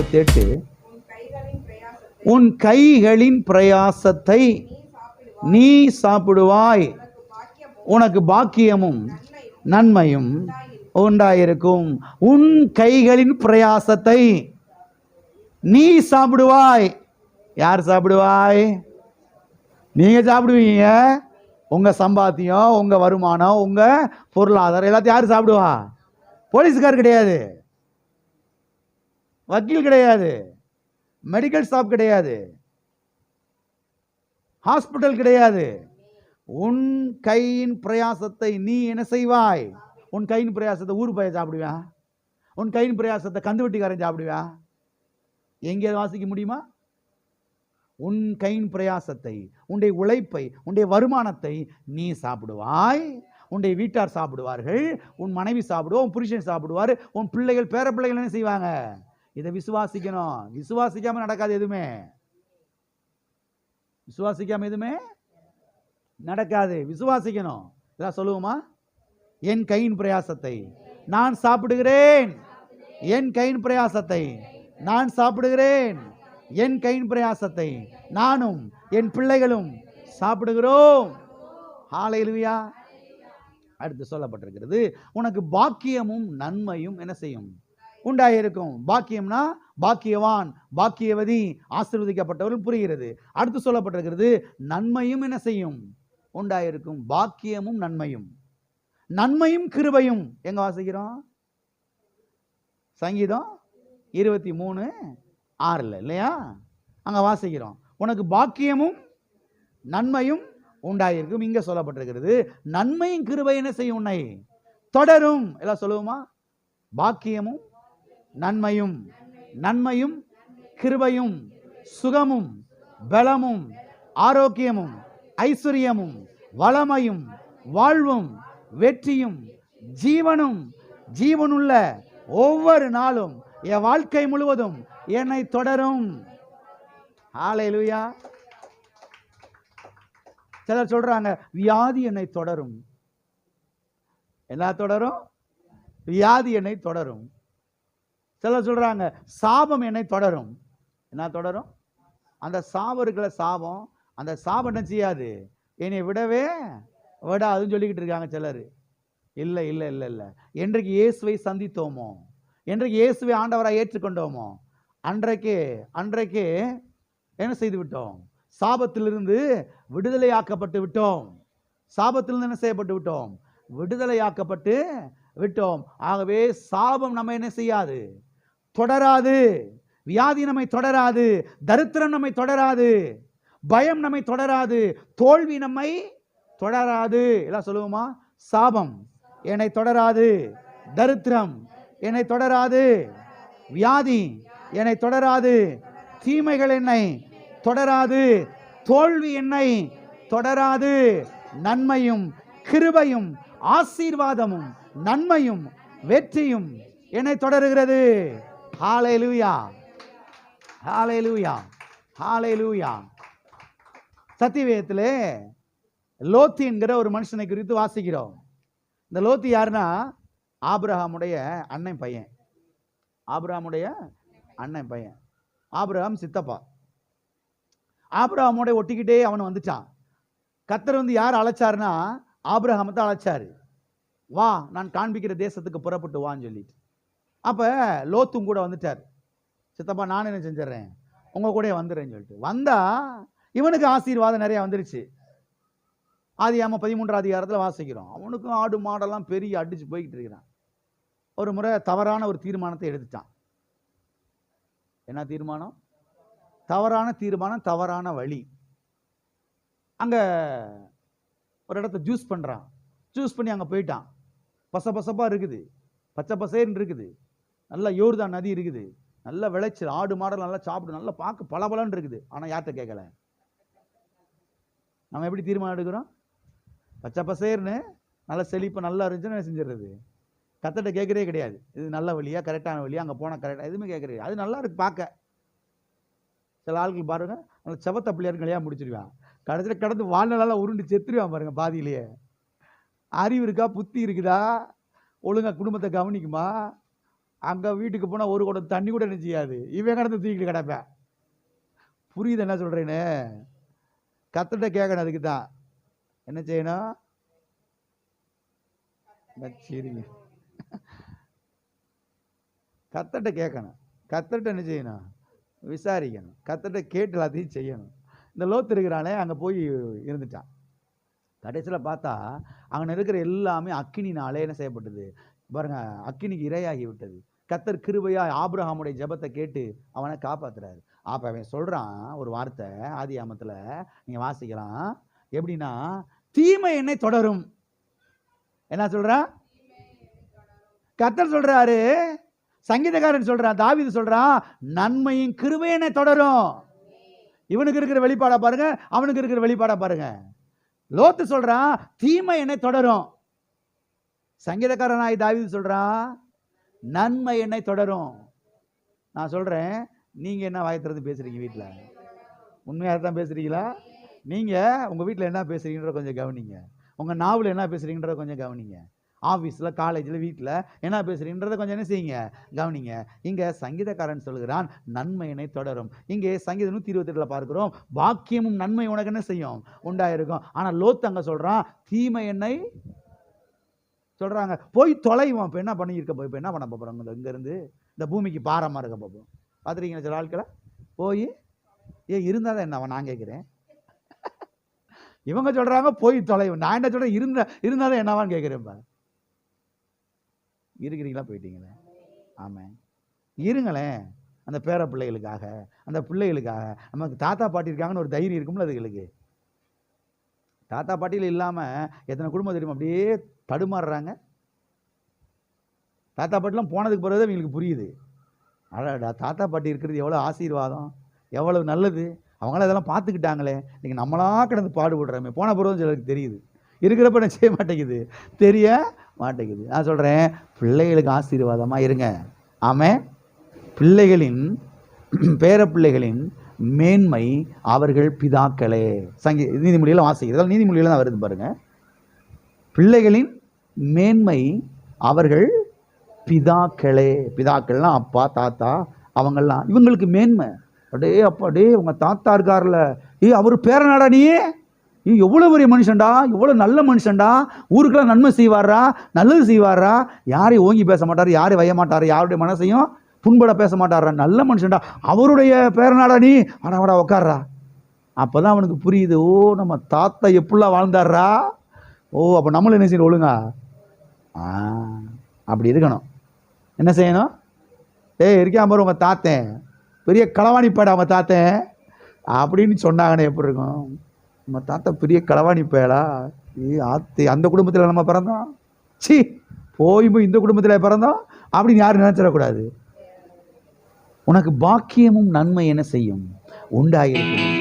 28, உன் கைகளின் பிரயாசத்தை நீ சாப்பிடுவாய், உனக்கு பாக்கியமும் நன்மையும் உண்டாயிருக்கும். உன் கைகளின் பிரயாசத்தை நீ சாப்பிடுவாய். யார் சாப்பிடுவாய்? நீங்க சாப்பிடுவீங்க. உங்க சம்பாத்தியம், உங்க வருமானம், உங்க பொருளாதாரம் எல்லாத்தையும் யார் சாப்பிடுவா? போலீஸ்கார் கிடையாது, வக்கீல் கிடையாது, மெடிக்கல் ஸ்டாஃப் கிடையாது, ஹாஸ்பிட்டல் கிடையாது. உன் கையின் பிரயாசத்தை நீ என்ன செய்வாய்? உன் கையின் பிரயாசத்தை ஊர் பையன் சாப்பிடுவா? உன் கையின் பிரயாசத்தை கந்து வெட்டிக்காரன் சாப்பிடுவா? எங்கேயாவது வாசிக்க முடியுமா? உன் கையின் பிரயாசத்தை, உன்னுடைய உழைப்பை, உன்னுடைய வருமானத்தை நீ சாப்பிடுவாய், உன்னுடைய வீட்டார் சாப்பிடுவார்கள், உன் மனைவி சாப்பிடுவா, உன் புருஷன் சாப்பிடுவார், உன் பிள்ளைகள் பேர பிள்ளைகள் என்ன செய்வாங்க? இதை விசுவாசிக்கணும். விசுவாசிக்காம நடக்காது எதுவுமே. விசுவாசிக்காம எதுவுமே நடக்காது. விசுவாசிக்கணும். இதான் சொல்லுவோமா? என் கையின் பிரயாசத்தை நான் சாப்பிடுகிறேன், என் கையின் பிரயாசத்தை நான் சாப்பிடுகிறேன், என் கையின் பிரயாசத்தை நானும் என் பிள்ளைகளும் சாப்பிடுகிறோம். ஹல்லேலூயா. அடுத்து சொல்லப்பட்டிருக்கிறது, உனக்கு பாக்கியமும் நன்மையும் என்ன செய்யும்? உண்டாயிருக்கும். பாக்கியம்னா பாக்கியவான், பாக்கியவதி, ஆசீர்வதிக்கப்பட்டவர்கள் புரிகிறது. அடுத்து சொல்லப்பட்டிருக்கிறது, நன்மையும் என்ன செய்யும்? உண்டாயிருக்கும். பாக்கியமும் நன்மையும், நன்மையும் கிருபையும் எங்க வாசிக்கிறோம்? சங்கீதம் 23:6 இல்லையா? அங்க வாசிக்கிறோம், உனக்கு பாக்கியமும் நன்மையும் உண்டாயிருக்கும். இங்க சொல்லப்பட்டிருக்கிறது, நன்மையும் கிருபை என்ன செய்யும்? உன்னை தொடரும். எல்லாம் சொல்லுவோமா? பாக்கியமும் நன்மையும், நன்மையும் கிருபையும், சுகமும் பலமும் ஆரோக்கியமும் ஐஸ்வர்யமும் வளமையும் வாழ்வும் வெற்றியும் ஜீவனும் ஜீவனுள்ள ஒவ்வொரு நாளும் என் வாழ்க்கை முழுவதும் என்னை தொடரும். ஹல்லேலூயா. சிலர் சொல்றாங்க, வியாதி என்னை தொடரும். என்ன தொடரும்? வியாதி என்னை தொடரும். சிலர் சொல்றாங்க, சாபம் என்னை தொடரும். என்ன தொடரும்? அந்த சாபம் இருக்கிற சாபம், அந்த சாபம் என்ன செய்யாது? என்னை விடவே விடாதுன்னு சொல்லிக்கிட்டு இருக்காங்க சிலர். இல்லை இல்லை இல்லை இல்லை. என்றைக்கு இயேசுவை சந்தித்தோமோ, என்றைக்கு இயேசுவை ஆண்டவராக ஏற்றுக்கொண்டோமோ, அன்றைக்கு என்ன செய்து விட்டோம்? சாபத்திலிருந்து விடுதலையாக்கப்பட்டு விட்டோம். சாபத்திலிருந்து என்ன செய்யப்பட்டு விட்டோம்? விடுதலையாக்கப்பட்டு விட்டோம். ஆகவே சாபம் நம்ம என்ன செய்யாது? தொடராது. வியாதி நம்மை தொடராது, தரித்திரம் நம்மை தொடராது, பயம் நம்மை தொடராது, தோல்வி நம்மை தொடராது. எல்லாம் சொல்லுவோமா? சாபம் என்னை தொடராது, தரித்திரம் என்னை தொடராது, வியாதி என்னை தொடராது, தீமைகள் என்னை தொடராது, தோல்வி என்னை தொடராது, நன்மையும் கிருபையும் ஆசீர்வாதமும் நன்மையும் வெற்றியும் என்னை தொடருகிறது. ஹல்லேலூயா, ஹல்லேலூயா, ஹல்லேலூயா. சத்தியவேதத்திலே லோத்து என்கிற ஒரு மனுஷனை குறித்து வாசிக்கிறோம். இந்த லோத்து யாருன்னா, ஆபிரகாமுடைய அண்ணன் பையன். ஆபிரகாமுடைய அண்ணன் பையன். ஆபிரகாம் சித்தப்பா. ஆபிரகாமோட ஒட்டிக்கிட்டே அவன் வந்துட்டான். கர்த்தர் வந்து யார் அழைச்சாருன்னா, ஆபிரகாமை தான் அழைச்சாரு. வா, நான் காண்பிக்கிற தேசத்துக்கு புறப்பட்டு வான்னு சொல்லிட்டு. அப்ப லோத்தும் கூட வந்துட்டார். சித்தப்பா, நான் என்ன செஞ்சிடறேன், உங்க கூட வந்துடுறேன்னு சொல்லிட்டு வந்தா இவனுக்கு ஆசீர்வாதம் நிறைய வந்துருச்சு. ஆதியாகமம் 13 வாசிக்கிறோம். அவனுக்கும் ஆடு மாடெல்லாம் பெரிய அடிச்சு போய்கிட்டு இருக்கிறான். ஒரு முறை தவறான ஒரு தீர்மானத்தை எடுத்துட்டான். என்ன தீர்மானம்? தவறான தீர்மானம், தவறான வழி. அங்க ஒரு இடத்த ஜூஸ் பண்றான். ஜூஸ் பண்ணி அங்க போயிட்டான். பசப்பா இருக்குது, பச்சை பசேன்னு இருக்குது, நல்ல யோர்தான் நதி இருக்குது, நல்ல விளைச்சல், ஆடு மாடல் நல்லா சாப்பிடு, நல்லா பார்க்க பலபலன்னு இருக்குது. ஆனா யார்கிட்ட கேட்கல. நம்ம எப்படி தீர்மானம் எடுக்கிறோம்? பச்சை பசேர்னு நல்ல செழிப்பு நல்லா இருந்துச்சுன்னு என்ன செஞ்சிடுறது? கத்தட்ட கேட்கறே கிடையாது. இது நல்ல வழியா, கரெக்டான வழியா, அங்கே போனால் கரெக்டாக, எதுவுமே கேட்கறது. அது நல்லா இருக்கு பார்க்க. சில ஆட்கள் பாருங்க, நல்ல செவத்த பிள்ளையாரு கல்யாணம் முடிச்சிருவான். கடைசியில் கடந்து வாழ்நாளெல்லாம் உருண்டு செத்துருவான் பாருங்க பாதியிலேயே. அறிவு இருக்கா, புத்தி இருக்குதா, ஒழுங்கா குடும்பத்தை கவனிக்குமா, அங்கே வீட்டுக்கு போனால் ஒரு குடம் தண்ணி கூட என்ன செய்யாது, இவன் கடந்து தூக்கிட்டு கிடப்பேன். புரியுது என்ன சொல்கிறேன்னு? கர்த்தர்ட்ட கேட்கணும். அதுக்கு தான் என்ன செய்யணும்? சரிங்க, கர்த்தர்ட்ட கேட்கணும். கர்த்தர்ட்ட என்ன செய்யணும்? விசாரிக்கணும். கர்த்தர்ட்ட கேட்டு எல்லாத்தையும் செய்யணும். இந்த லோத்து இருக்கிறானே அங்கே போய் இருந்துட்டான். கடைசியில் பார்த்தா அங்கே இருக்கிற எல்லாமே அக்கினினாலே என்ன செய்யப்பட்டது பாருங்க, அக்கினிக்கு இரையாகி விட்டது. கர்த்தர் கிருபையா ஆபிரகாமுடைய ஜெபத்தை கேட்டு அவனை காப்பாத்துறாரு. அப்ப அவன் சொல்றான் ஒரு வார்த்தை, ஆதியாகமத்துல நீங்க வாசிக்கலாம். எப்படின்னா, தீமை என்னை தொடரும். என்ன சொல்றான்? கர்த்தர் சொல்றாரு, சங்கீதக்காரன் சொல்றான், தாவீது சொல்றான், நன்மையும் கிருபை என்னை தொடரும். இவனுக்கு இருக்கிற வெளிப்பாடா பாருங்க, அவனுக்கு இருக்கிற வெளிப்பாடா பாருங்க. லோத்து சொல்றான், தீமை என்னை தொடரும். சங்கீதக்காரனாய் தாவீது சொல்றான், நன்மை என்னை தொடரும். நான் சொல்றேன், நீங்க என்ன வாயத்திறது பேசுறீங்க? வீட்டில் உண்மையாக தான் பேசுறீங்களா? நீங்க உங்க வீட்டில் என்ன பேசுறீங்கன்ற கொஞ்சம் கவனிங்க. உங்க நாவல் என்ன பேசுறீங்கன்றத கொஞ்சம் கவனிங்க. ஆஃபீஸில், காலேஜில், வீட்டில் என்ன பேசுறீங்கன்றத கொஞ்சம் என்ன செய்யுங்க, கவனிங்க. இங்கே சங்கீதக்காரன் சொல்கிறான், நன்மை என்னை தொடரும். இங்கே சங்கீதம் 128 பார்க்கிறோம், பாக்கியமும் நன்மை உனக்கு என்ன செய்யும், உண்டாயிருக்கும். ஆனால் லோத்து அங்கே சொல்றான், தீமை என்னை சொல்றாங்க. போய் தொலைவோம். இப்போ என்ன பண்ணியிருக்க, இப்போ என்ன பண்ண போகிறோம்? இங்கேருந்து இந்த பூமிக்கு பாரமாக இருக்க போகிறோம். பார்த்துருக்கீங்களா சில ஆட்களை? போய் இருந்தால் தான் என்ன நான் கேட்குறேன். இவங்க சொல்கிறாங்க போய் தொலைவோம். நான் என்ன சொல்கிறேன், இருந்தால் தான் என்னவான்னு கேட்குறேன்ப்பா. இருக்கிறீங்களா? போயிட்டீங்களே. ஆமாம், இருங்களேன். அந்த பேர பிள்ளைகளுக்காக, அந்த பிள்ளைகளுக்காக. நமக்கு தாத்தா பாட்டி இருக்காங்கன்னு ஒரு தைரியம் இருக்கும்ல அதுகளுக்கு. தாத்தா பாட்டியில் இல்லாமல் எத்தனை குடும்பம் தெரியுமா அப்படியே தடுமாறுறாங்க. தாத்தா பாட்டிலாம் போனதுக்கு பிறகு இவங்களுக்கு புரியுது, அடடா தாத்தா பாட்டி இருக்கிறது எவ்வளோ ஆசீர்வாதம், எவ்வளவு நல்லது. அவங்களாம் இதெல்லாம் பார்த்துக்கிட்டாங்களே, நீங்கள் நம்மளா கிடந்து பாடுபடுறோமே. போன பிறகு சிலருக்கு தெரியுது, இருக்கிறப்ப என்ன செய்ய மாட்டேங்குது, தெரிய மாட்டேங்குது. நான் சொல்கிறேன், பிள்ளைகளுக்கு ஆசீர்வாதமாக இருங்க. ஆமாம், பிள்ளைகளின் பேர பிள்ளைகளின் மேன்மை அவர்கள் பிதாக்களே. நீதிமொழியில் வாசிக்கிறது, நீதிமொழியில் தான் வருது பாருங்க. பிள்ளைகளின் மேன்மை அவர்கள் பிதாக்களே. பிதாக்கள்லாம் அப்பா தாத்தா அவங்கெல்லாம், இவங்களுக்கு மேன்மை. அடே அப்பா, டே உங்க தாத்தா இருக்கார்ல, அவர் பேரனாடா, நீ எவ்வளோ பெரிய மனுஷன்டா, எவ்வளோ நல்ல மனுஷன்டா, ஊருக்கெல்லாம் நன்மை செய்வாரா, நல்லது செய்வாரா, யாரையும் ஓங்கி பேச மாட்டார், யாரையும் வைய மாட்டார், யாருடைய மனசையும் புண்பட பேச மாட்டாரா, நல்ல மனுஷன்டா, அவருடைய பேரனாடா நீ, ஆனா உட்கார்றா. அப்போதான் அவனுக்கு புரியுது, ஓ நம்ம தாத்தா எப்படிலாம் வாழ்ந்தாரா, ஓ அப்போ நம்மளும் என்ன செய்யணும், ஒழுங்கா அப்படி இருக்கணும். என்ன செய்யணும்? இருக்காம பாரு உங்கள் தாத்தன் பெரிய களவாணிப்பேடா, அவங்க தாத்தன் அப்படின்னு சொன்னாங்கன்னு எப்படி இருக்கும்? நம்ம தாத்தா பெரிய களவாணிப்பேடா, ஆத்தி அந்த குடும்பத்தில் நம்ம பிறந்தோம், சி போய் இந்த குடும்பத்தில் பிறந்தோம் அப்படின்னு யாரும் நினைச்சிடக்கூடாது. உனக்கு பாக்கியமும் நன்மை என்ன செய்யும், உண்டாயிருக்கும்.